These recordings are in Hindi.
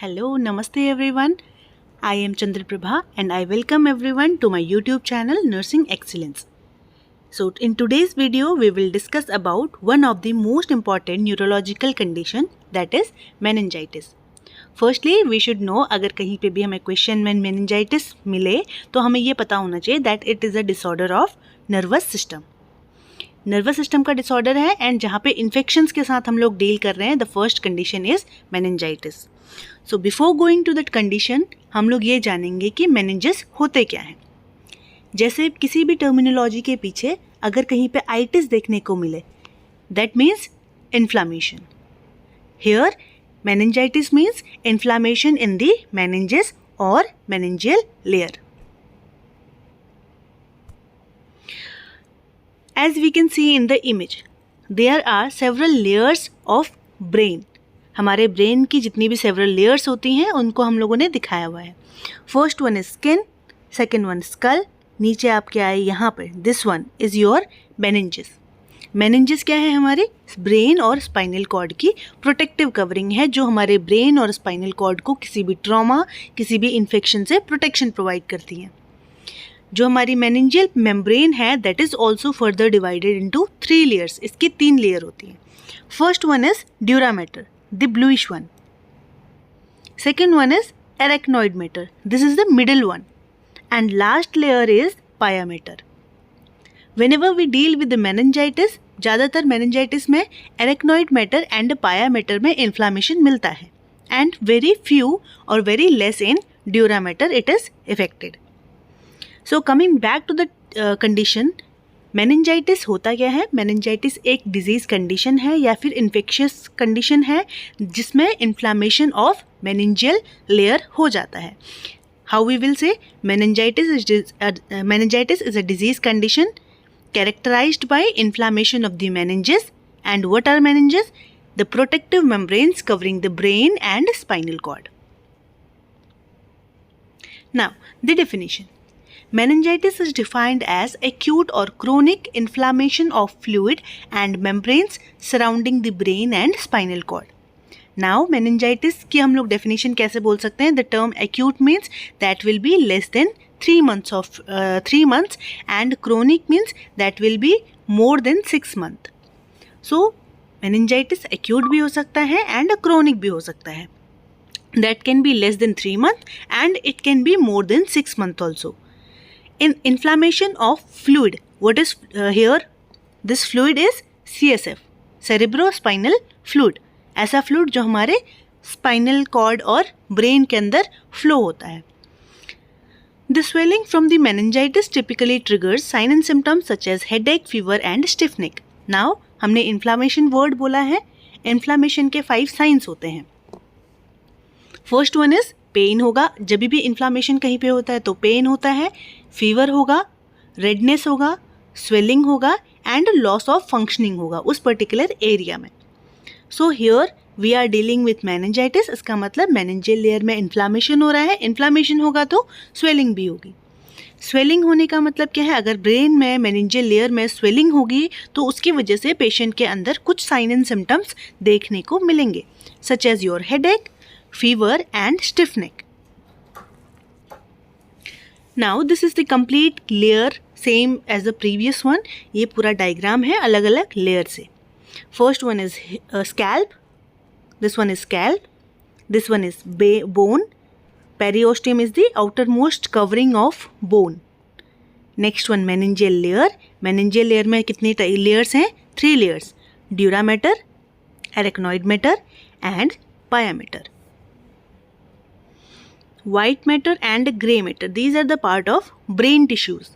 Hello, Namaste everyone. I am Chandraprabha and I welcome everyone to my YouTube channel Nursing Excellence. So in today's video we will discuss about one of the most important neurological condition, that is meningitis. Firstly we should know, अगर कहीं पे भी हमें क्वेश्चन में meningitis मिले तो हमें ये पता होना चाहिए that it is a disorder of nervous system. Nervous system का डिसऑर्डर है एंड जहाँ पे इन्फेक्शंस के साथ हम लोग डील कर रहे हैं, the first condition is meningitis. So before going to that condition हम लोग ये जानेंगे कि मेनिंजस होते क्या हैं. जैसे किसी भी टर्मिनोलॉजी के पीछे अगर कहीं पे आइटिस देखने को मिले, that means inflammation. Here meningitis means inflammation in the meninges or meningeal layer. As we can see in the image, there are several layers of brain. हमारे ब्रेन की जितनी भी several layers होती हैं उनको हम लोगों ने दिखाया हुआ है. First one is skin, second one skull. नीचे आप क्या है यहाँ पर, this one is your meninges. meninges क्या है, हमारे ब्रेन और स्पाइनल कॉर्ड की प्रोटेक्टिव कवरिंग है जो हमारे ब्रेन और स्पाइनल कॉर्ड को किसी भी ट्रॉमा, किसी भी इन्फेक्शन से प्रोटेक्शन प्रोवाइड करती हैं. जो हमारी मेनिंजियल मेम्ब्रेन है that is also further divided into 3 layers. इसकी 3 लेयर होती हैं. First one is dura mater, the bluish one. Second one is arachnoid mater, this is the middle one. And last layer is pia mater. Whenever we deal with the meningitis, ज़्यादातर मेनिंजाइटिस में एरेक्नॉइड मैटर एंड पायामेटर में इन्फ्लामेशन मिलता है एंड वेरी फ्यू और very less in dura mater it is affected. So coming back to the condition, meningitis होता क्या है. मेनिंजाइटिस एक डिजीज़ कंडीशन है या फिर इन्फेक्शियस कंडीशन है जिसमें इन्फ्लामेशन ऑफ मेनिंजियल लेयर हो जाता है. How we will say meningitis is a disease condition characterised by inflammation of the meninges. And what are meninges? The protective membranes covering the brain and spinal cord. Now the definition. Meningitis is defined as acute or chronic inflammation of fluid and membranes surrounding the brain and spinal cord. Now, meningitis की हम लोग definition कैसे बोल सकते हैं? The term acute means that will be less than 3 months and chronic means that will be more than 6 months. So, meningitis acute भी हो सकता है and chronic भी हो सकता है. That can be less than 3 months and it can be more than 6 months also. In inflammation of fluid, what is here? This fluid is CSF, cerebrospinal fluid. ऐसा fluid जो हमारे spinal cord और brain के अंदर flow होता है. The swelling from the meningitis typically triggers sign and symptoms such as headache, fever and stiff neck. Now हमने inflammation word बोला है. Inflammation के 5 signs होते हैं. First one is पेन होगा. जब भी इन्फ्लामेशन कहीं पे होता है तो पेन होता है, फीवर होगा, रेडनेस होगा, स्वेलिंग होगा एंड लॉस ऑफ फंक्शनिंग होगा उस पर्टिकुलर एरिया में. So here we are dealing with meningitis. इसका मतलब मेनिंजियल लेयर में इन्फ्लामेशन हो रहा है. इन्फ्लामेशन होगा तो स्वेलिंग भी होगी. स्वेलिंग होने का मतलब क्या है? अगर ब्रेन में मेनिंजियल लेयर में स्वेलिंग होगी तो उसकी वजह से पेशेंट के अंदर कुछ साइन एंड सिम्टम्स देखने को मिलेंगे, such as your headache, fever and stiff neck. Now this is the complete layer same as the previous one. ये पूरा डायग्राम है अलग अलग लेयर से. First one is scalp. This one is scalp. This one is bone. Periosteum is the outermost covering of bone. Next one meningeal layer. Meningeal layer में कितने layers हैं? 3 layers. Durameter, arachnoid matter and pyometer. White matter and gray matter, these are the part of brain tissues,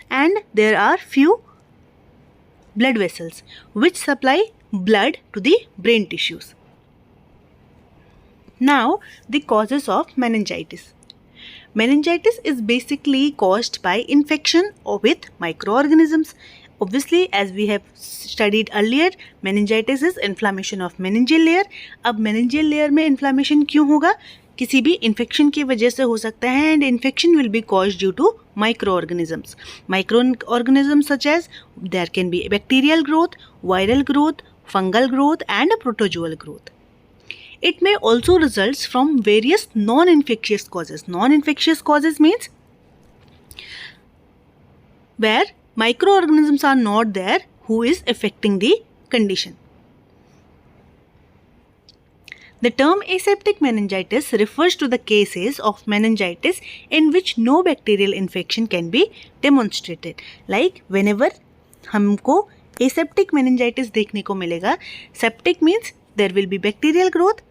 and there are few blood vessels which supply blood to the brain tissues. Now the causes of meningitis. Meningitis is basically caused by infection with microorganisms. Obviously, as we have studied earlier, meningitis is inflammation of meningeal layer. अब meningeal layer में inflammation क्यों होगा? किसी भी इन्फेक्शन की वजह से हो सकता है and infection will be caused due to micro organisms. Micro organisms such as there can be bacterial growth, viral growth, fungal growth and protozoal growth. It may also results from various non-infectious causes. Non-infectious causes means where microorganisms are not there who is affecting the condition. The term aseptic meningitis refers to the cases of meningitis in which no bacterial infection can be demonstrated. Like whenever हमको aseptic meningitis देखने को मिलेगा, septic means there will be bacterial growth.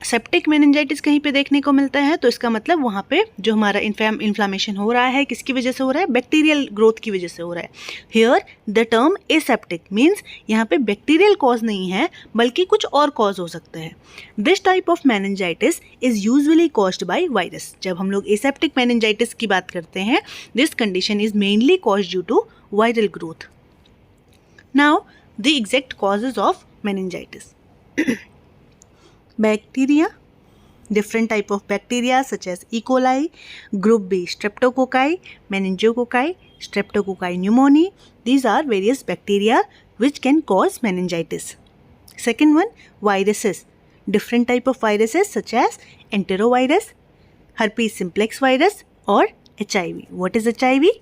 Septic meningitis कहीं पे देखने को मिलता है तो इसका मतलब वहाँ पे जो हमारा इन्फ्लामेशन हो रहा है किसकी वजह से हो रहा है, बैक्टीरियल ग्रोथ की वजह से हो रहा है. Here the term aseptic means यहाँ पे बैक्टीरियल कॉज नहीं है बल्कि कुछ और कॉज हो सकता है. This type of meningitis is usually caused by virus. जब हम लोग एसेप्टिक मेनिंजाइटिस की बात करते हैं, this condition is mainly caused due to viral growth. Now the exact causes of meningitis. Bacteria, different type of bacteria such as E. coli, group B streptococci, meningococci, streptococci pneumoniae. These are various bacteria which can cause meningitis. Second one, viruses, different type of viruses such as enterovirus, herpes simplex virus or HIV. What is HIV?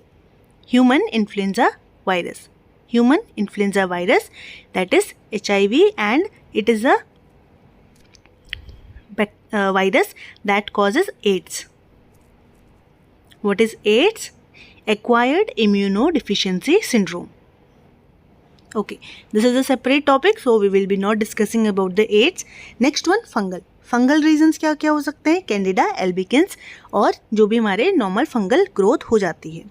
Human influenza virus. Human influenza virus, that is HIV, and it is a virus that causes AIDS. What is AIDS? Acquired immunodeficiency syndrome. Okay, this is a separate topic, so we will be not discussing about the AIDS. Next one, fungal. Fungal reasons क्या क्या हो सकते हैं? कैंडिडा एल्बिकेंस और जो भी हमारे नॉर्मल फंगल ग्रोथ हो जाती है.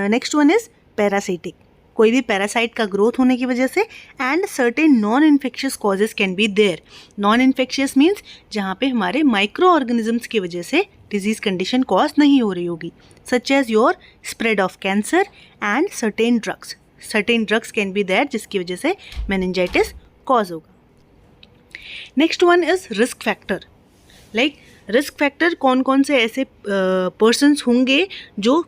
Next one is parasitic. कोई भी पैरासाइट का ग्रोथ होने की वजह से. And certain non infectious causes can be there. Non infectious means जहाँ पे हमारे माइक्रो ऑर्गेनिजम्स की वजह से डिजीज कंडीशन कॉज नहीं हो रही होगी, such as your spread of cancer and certain drugs. Certain drugs can be there जिसकी वजह से मेनिंजाइटिस कॉज होगा. Next one is risk factor. Like risk factor कौन कौन से ऐसे पर्सन्स होंगे जो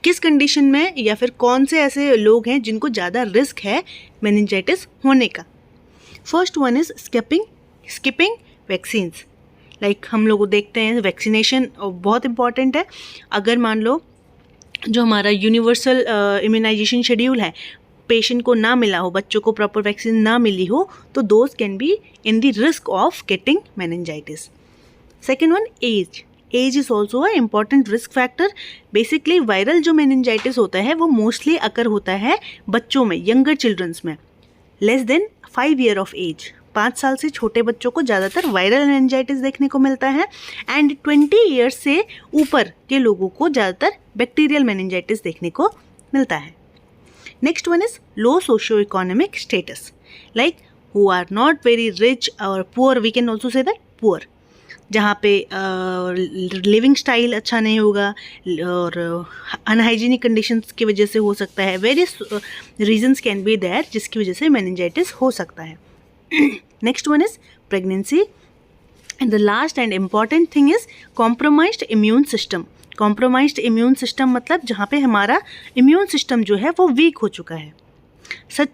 किस कंडीशन में, या फिर कौन से ऐसे लोग हैं जिनको ज़्यादा रिस्क है मेनिंजाइटिस होने का. First one is skipping vaccines. Like हम लोग देखते हैं वैक्सीनेशन बहुत इंपॉर्टेंट है. अगर मान लो जो हमारा यूनिवर्सल इम्यूनाइजेशन शेड्यूल है पेशेंट को ना मिला हो, बच्चों को प्रॉपर वैक्सीन ना मिली हो, तो those can be in the risk of getting meningitis. Second one, age. Age is also an important risk factor. Basically viral जो मेनिंजाइटिस होता है वो मोस्टली अकर होता है बच्चों में, यंगर चिल्ड्रंस में, less than 5 year of age. 5 साल से छोटे बच्चों को ज़्यादातर वायरल मेनिंजाइटिस देखने को मिलता है. एंड 20 years से ऊपर के लोगों को ज़्यादातर बैक्टीरियल मेनिंजाइटिस देखने को मिलता है. Next one is low socio economic status. Like who are not very rich or poor, we can also say that poor, जहाँ पे लिविंग स्टाइल अच्छा नहीं होगा और अनहाइजीनिक कंडीशंस की वजह से हो सकता है. Various reasons can be there जिसकी वजह से मेनिंजाइटिस हो सकता है. Next one is pregnancy. And the last and important thing is compromised immune system. Compromised immune system मतलब जहाँ पे हमारा इम्यून सिस्टम जो है वो वीक हो चुका है. सच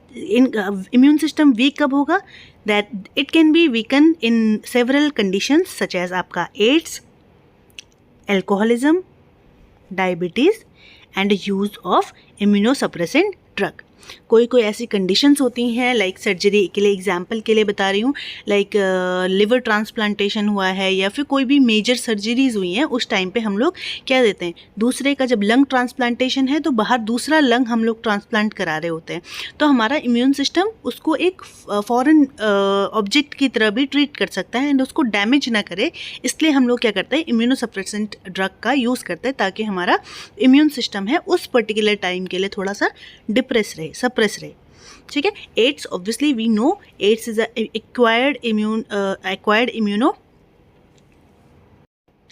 इम्यून सिस्टम वीक कब होगा? That it can be weaken in several conditions such as आपका AIDS, alcoholism, diabetes and use of immunosuppressant drug. कोई कोई ऐसी कंडीशंस होती हैं, लाइक सर्जरी के लिए, एग्जांपल के लिए बता रही हूँ, लाइक लिवर ट्रांसप्लांटेशन हुआ है या फिर कोई भी मेजर सर्जरीज हुई हैं, उस टाइम पे हम लोग क्या देते हैं, दूसरे का जब लंग ट्रांसप्लांटेशन है तो बाहर दूसरा लंग हम लोग ट्रांसप्लांट करा रहे होते हैं, तो हमारा इम्यून सिस्टम उसको एक फॉरेन ऑब्जेक्ट की तरह भी ट्रीट कर सकता है एंड उसको डैमेज ना करे. इसलिए हम लोग क्या करते हैं, इम्यूनोसप्रेसेंट ड्रग का यूज़ करते हैं ताकि हमारा इम्यून सिस्टम है उस पर्टिकुलर टाइम के लिए थोड़ा सा डिप्रेस रहे, सप्रेस रहे. ठीक है. AIDS, obviously we know AIDS is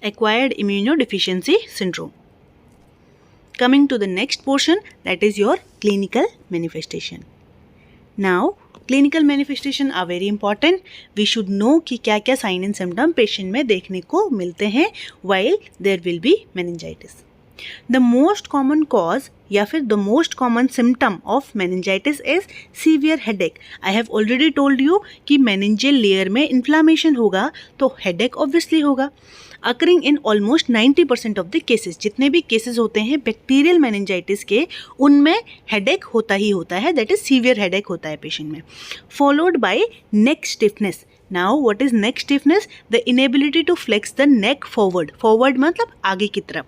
acquired immunodeficiency syndrome. Coming to the next portion, that is your clinical manifestation. Now clinical manifestation are very important. We should know कि क्या क्या sign and symptom patient में देखने को मिलते हैं while there will be meningitis. The most common cause या फिर the most common symptom of meningitis is severe headache. I have already told you कि मेनिंजियल लेयर में इन्फ्लामेशन होगा तो हेडेक ऑब्वियसली होगा. Occurring in almost 90% of the cases. जितने भी केसेस होते हैं बैक्टीरियल मेनिंजाइटिस के, उनमें हेडेक होता ही होता है, दैट इज सीवियर हेडेक होता है पेशेंट में. Followed by neck stiffness. Now what is neck stiffness? The inability to flex the neck forward. Forward मतलब आगे की तरफ,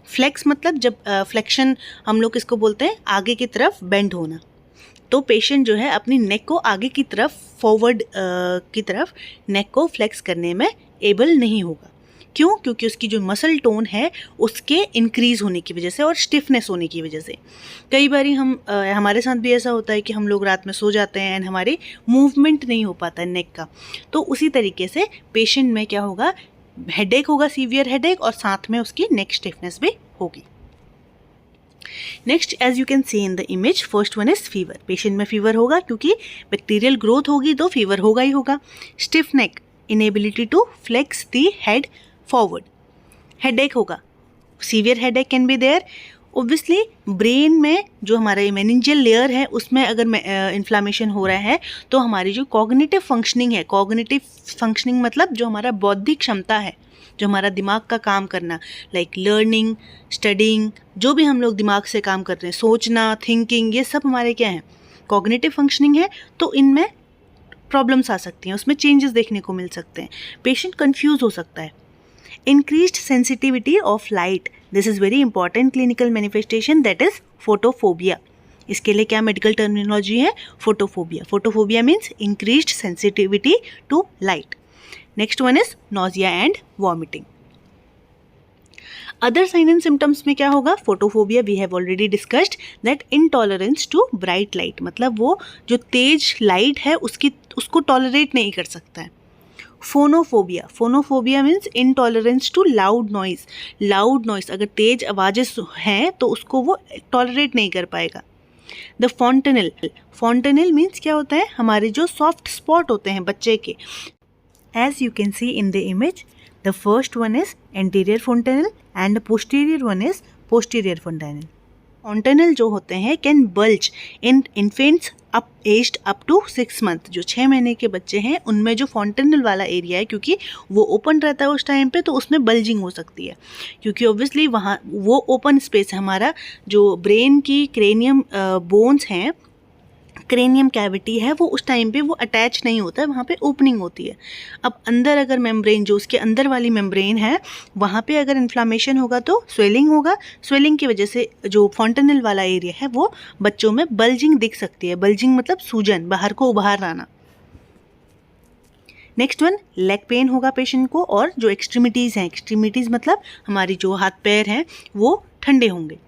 फ्लेक्स मतलब जब फ्लेक्शन हम लोग इसको बोलते हैं आगे की तरफ बेंड होना. तो पेशेंट जो है अपनी नेक को आगे की तरफ फॉरवर्ड की तरफ नेक को फ्लेक्स करने में एबल नहीं होगा. क्यों? क्योंकि उसकी जो मसल टोन है उसके इंक्रीज़ होने की वजह से और स्टिफनेस होने की वजह से. कई बार हमारे साथ भी ऐसा होता है कि हम लोग रात में सो जाते हैं एंड हमारी मूवमेंट नहीं हो पाता है नेक का. तो उसी तरीके से पेशेंट में क्या होगा, हेडेक होगा, सीवियर हेडेक, और साथ में उसकी नेक स्टिफनेस भी होगी. Next, as you can see in the image, first one is fever. Patient में फीवर होगा क्योंकि बैक्टीरियल ग्रोथ होगी तो फीवर होगा ही होगा. Stiff neck, inability to flex the head forward. Headache होगा, severe headache can be there. Obviously brain में जो हमारा मेनिंजियल लेयर है उसमें अगर इन्फ्लामेशन हो रहा है तो हमारी जो कॉग्निटिव फंक्शनिंग है, कॉग्निटिव फंक्शनिंग मतलब जो हमारा बौद्धिक क्षमता है, जो हमारा दिमाग का काम करना, लाइक लर्निंग, स्टडिंग, जो भी हम लोग दिमाग से काम कर रहे हैं, सोचना, थिंकिंग, ये सब हमारे क्या हैं, कॉग्निटिव फंक्शनिंग है. तो इनमें प्रॉब्लम्स आ सकती हैं, उसमें चेंजेस देखने को मिल सकते हैं. पेशेंट कंफ्यूज हो सकता है. Increased sensitivity of light. This is very important clinical manifestation, that is photophobia. इसके लिए क्या मेडिकल टर्मिनोलॉजी है? Photophobia. Photophobia means increased sensitivity to light. Next one is nausea and vomiting. Other sign and symptoms में क्या होगा? Photophobia we have already discussed that intolerance to bright light, मतलब वो जो तेज लाइट है उसको टॉलरेट नहीं कर सकता है. Phonophobia. Phonophobia means intolerance to loud noise. Loud noise, अगर तेज आवाज़ें हैं तो उसको वो टॉलरेट नहीं कर पाएगा. The fontanelle. फॉन्टेनल मीन्स क्या होता है? हमारे जो सॉफ्ट स्पॉट होते हैं बच्चे के. As you can see in the image, the first one is anterior fontanelle and posterior one is posterior fontanelle. Fontanelle जो होते हैं can bulge in infants aged up to 6 month. जो 6 महीने के बच्चे हैं उनमें जो फॉन्टेनल वाला एरिया है, क्योंकि वो ओपन रहता है उस टाइम पे, तो उसमें बल्जिंग हो सकती है, क्योंकि ऑब्वियसली वहाँ वो ओपन स्पेस है. हमारा जो ब्रेन की क्रेनियम बोन्स हैं, क्रेनियम कैविटी है, वो उस टाइम पे वो अटैच नहीं होता है, वहाँ पे ओपनिंग होती है. अब अंदर अगर मेम्ब्रेन, जो उसके अंदर वाली मेम्ब्रेन है, वहाँ पे अगर इन्फ्लामेशन होगा तो स्वेलिंग होगा. स्वेलिंग की वजह से जो फॉन्टेनल वाला एरिया है वो बच्चों में बल्जिंग दिख सकती है. बल्जिंग मतलब सूजन, बाहर को उभार आना. नेक्स्ट वन, लेग पेन होगा पेशेंट को, और जो एक्सट्रीमिटीज़ हैं, एक्सट्रीमिटीज़ मतलब हमारी जो हाथ पैर हैं वो ठंडे होंगे.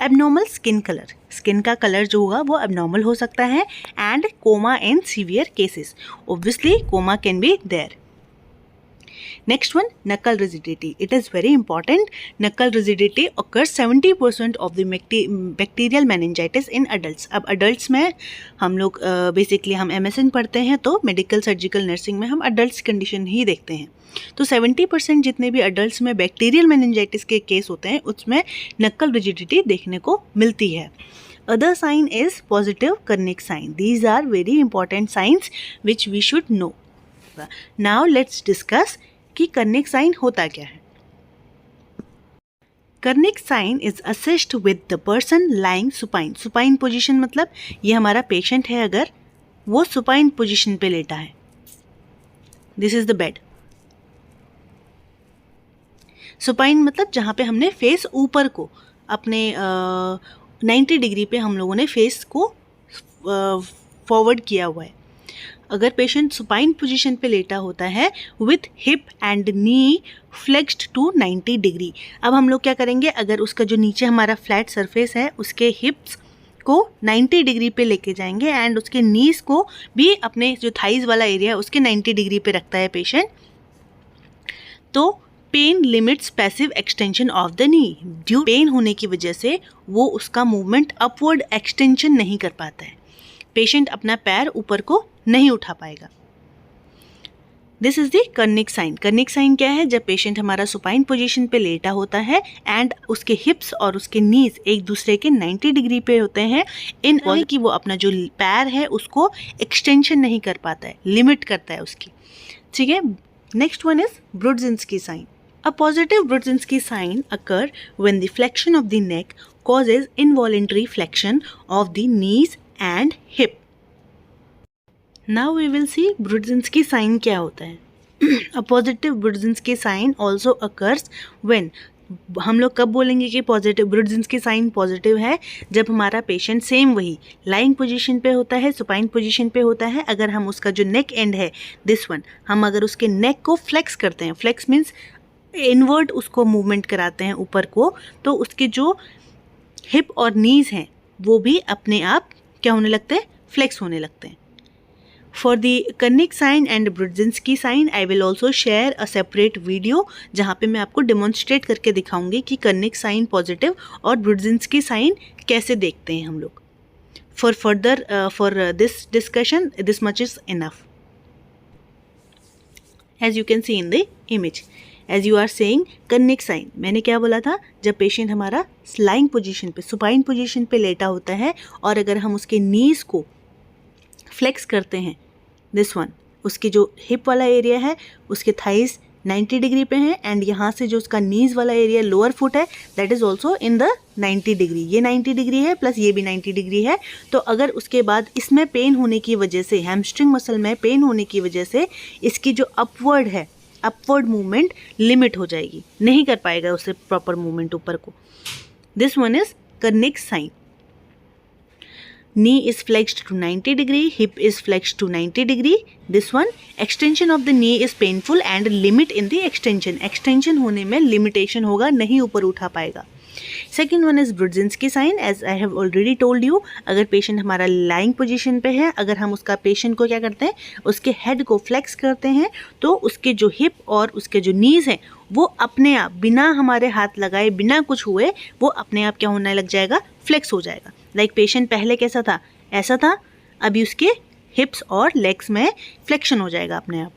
Abnormal skin colour. स्किन का कलर जो होगा वो एबनॉर्मल हो सकता है. And coma in severe cases. Obviously coma can be there. Next one, nuchal rigidity. It is very important. Nuchal rigidity occurs 70% of the bacterial meningitis in adults. अब अडल्ट्स में हम लोग बेसिकली हम MSN पढ़ते हैं, तो मेडिकल सर्जिकल नर्सिंग में हम अडल्ट्स कंडीशन ही देखते हैं. तो 70% जितने भी अडल्ट्स में बैक्टीरियल मेनिंजाइटिस के केस होते हैं उसमें नकल रिजिडिटी देखने को मिलती है. Other sign is positive Kernig sign. These are very important signs which we should know. Now let's discuss कि कर्निक साइन होता क्या है. Kernig sign is assessed with the person lying supine. Supine position मतलब ये हमारा पेशेंट है, अगर वो सुपाइन पोजिशन पे लेटा है, this is the bed. Supine मतलब जहाँ पे हमने फेस ऊपर को अपने 90 डिग्री पे हम लोगों ने फेस को फॉरवर्ड किया हुआ है. अगर पेशेंट सुपाइन पोजीशन पे लेटा होता है with hip and knee flexed to 90 degree. अब हम लोग क्या करेंगे, अगर उसका जो नीचे हमारा फ्लैट सरफेस है उसके हिप्स को 90 डिग्री पे लेके जाएंगे एंड उसके नीज को भी, अपने जो थाइज वाला एरिया है उसके 90 डिग्री पे रखता है पेशेंट, तो pain limits passive extension of the knee. Due pain होने की वजह से वो उसका मूवमेंट अपवर्ड एक्सटेंशन नहीं कर पाता है. पेशेंट अपना पैर ऊपर को नहीं उठा पाएगा. This is the Kernig sign. Kernig sign क्या है? जब पेशेंट हमारा सुपाइन पोजीशन पे लेटा होता है एंड उसके हिप्स और उसके नीज एक दूसरे के 90 डिग्री पे होते हैं, इन कि वो अपना जो पैर है उसको एक्सटेंशन नहीं कर पाता है, लिमिट करता है उसकी। ठीक है। Next one is Brudzinski sign. A positive Brudzinski sign occur when the flexion of the neck causes involuntary flexion of the knees and hip. Now we will see Brudzinski sign क्या होता है। A positive Brudzinski sign also occurs when, हम लोग कब बोलेंगे कि पॉजिटिव ब्रुडजिंस्की साइन पॉजिटिव है? जब हमारा पेशेंट सेम वही लाइंग पोजीशन पे होता है, सुपाइन पोजीशन पे होता है। अगर हम उसका जो नेक एंड है दिस वन, हम अगर उसके नेक को फ्लेक्स करते हैं, फ्लेक्स मीन्स इनवर्ट उसको मूवमेंट कराते हैं ऊपर को, तो उसके जो हिप और नीज हैं वो भी अपने आप क्या होने लगते हैं? फ्लेक्स होने लगते हैं। For the Kernig sign and Brudzinski sign I will also share a separate video, जहाँ पे मैं आपको डेमोन्स्ट्रेट करके दिखाऊंगी कि कर्निक साइन पॉजिटिव और ब्रुडजिंस्की साइन कैसे देखते हैं हम लोग। For further for this discussion this much is enough. As you can see in the image, as you are seeing Kernig sign, मैंने क्या बोला था? जब पेशेंट हमारा लाइंग पोजीशन पे, सुपाइन पोजीशन पे लेटा होता है और अगर हम उसके नीज को फ्लेक्स करते हैं, दिस वन, उसके जो हिप वाला एरिया है उसके थाइज 90 डिग्री पे है एंड यहाँ से जो उसका नीज वाला एरिया लोअर फुट है that is also in the 90 degree. ये 90 डिग्री है प्लस ये भी 90 डिग्री है। तो अगर उसके बाद इसमें पेन होने की वजह से, हैमस्ट्रिंग मसल में पेन होने की वजह से इसकी जो अपवर्ड है, अपवर्ड मूवमेंट लिमिट हो जाएगी, नहीं कर पाएगा उससे प्रॉपर मूवमेंट ऊपर को। This one is Kernig sign. Knee is flexed to 90 degree, hip is flexed to 90 degree. This one, extension of the knee is painful and limit in the extension. Extension होने में limitation होगा, नहीं ऊपर उठा पाएगा। Second one is Brudzinski sign, as I have already told you. अगर पेशेंट हमारा lying position पे है, अगर हम उसका पेशेंट को क्या करते हैं, उसके हेड को फ्लेक्स करते हैं, तो उसके जो हिप और उसके जो नीज हैं वो अपने आप बिना हमारे हाथ लगाए, बिना कुछ हुए, वो अपने आप क्या होने लग जाएगा? फ्लेक्स हो जाएगा। लाइक पेशेंट पहले कैसा था? ऐसा था, अभी उसके हिप्स और लेग्स में फ्लेक्शन हो जाएगा अपने आप।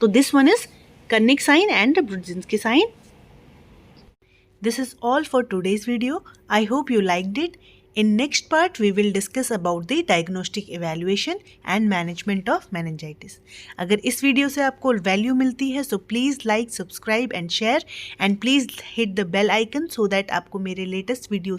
तो this one is Kernig sign and Brudzinski sign. This is all for today's video. I hope you liked it. In next part, we will discuss about the diagnostic evaluation and management of meningitis. अगर इस वीडियो से आपको वैल्यू मिलती है, so please like, subscribe and share and please hit the bell icon so that आपको मेरे latest videos